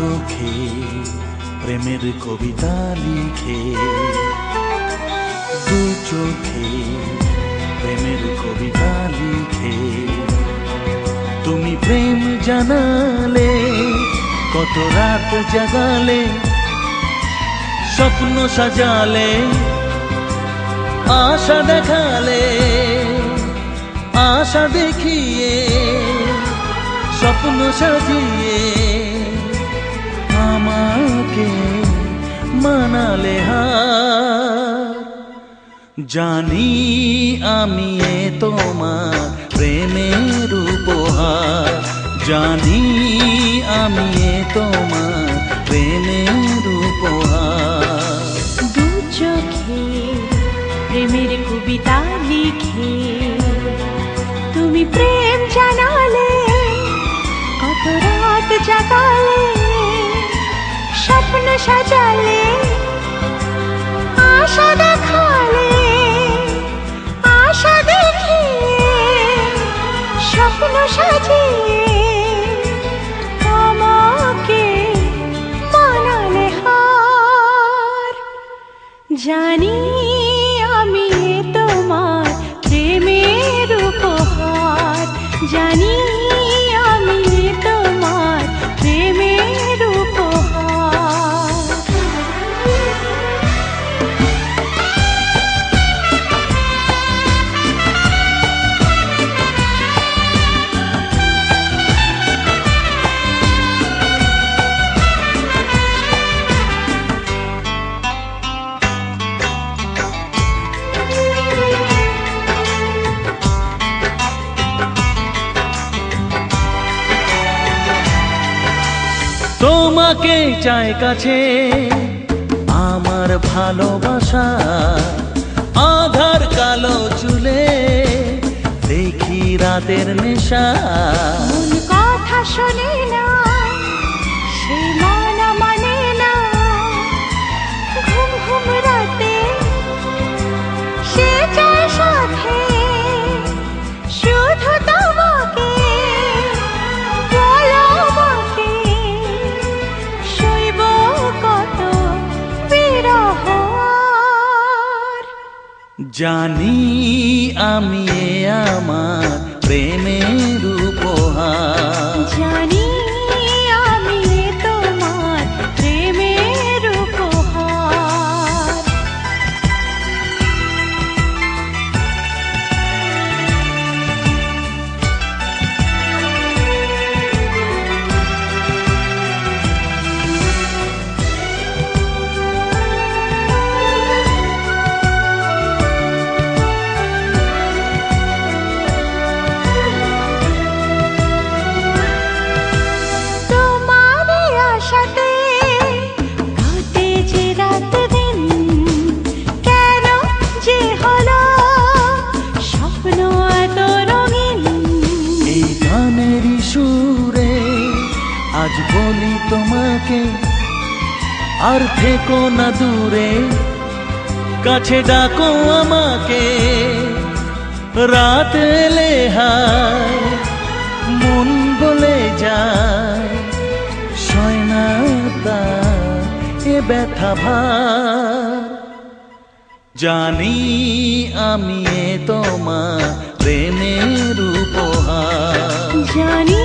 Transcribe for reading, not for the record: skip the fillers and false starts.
চোখে প্রেমের কবিতা লিখে, দু চোখে প্রেমের কবিতা লিখে তুমি প্রেম জানালে, কত রাত জাগালে, স্বপ্ন সাজালে, আশা দেখালে, আশা দেখিয়ে স্বপ্ন সাজিয়ে আমাকে মানালে হার। জানি আমি এ তোমার প্রেমের উপহার, জানি আমি এ তোমার প্রেমের উপহার। দু চোখে প্রেমের কবিতা লিখে তুমি প্রেম জানালে, কত রাত জাগালে, স্বপ্ন সাজালে, আশা দেখালে, আশা দেখিয়ে স্বপ্ন সাজিয়ে আমাকে মানালে হার। জানি আমি তোমার প্রেমের উপহার, জানি আমি তোমার প্রেমের উপহার। তোমাকে চাই কাছে আমার ভালোবাসা, আধার কালো চুলে দেখি রাতের নেশা। মন কথা শোনে না, সে মানা মানে না, ঘুম ঘুম রাতে সে চায় সাথে, শুধু তোমাকে বলো আমাকে, সইব কত বিরহ আর। জানি আমি এ আমার প্রেমের উপহার, জানি আমি তোমার প্রেমের উপহার। আজ বলি তোমাকে আর থেকো না দূরে, কাছে ডাকো আমাকে। রাত এলে হায় মন বলে যায়, সয় না তার এ ব্যথা ভার। জানি আমি এ তোমার প্রেমের উপহার, জানি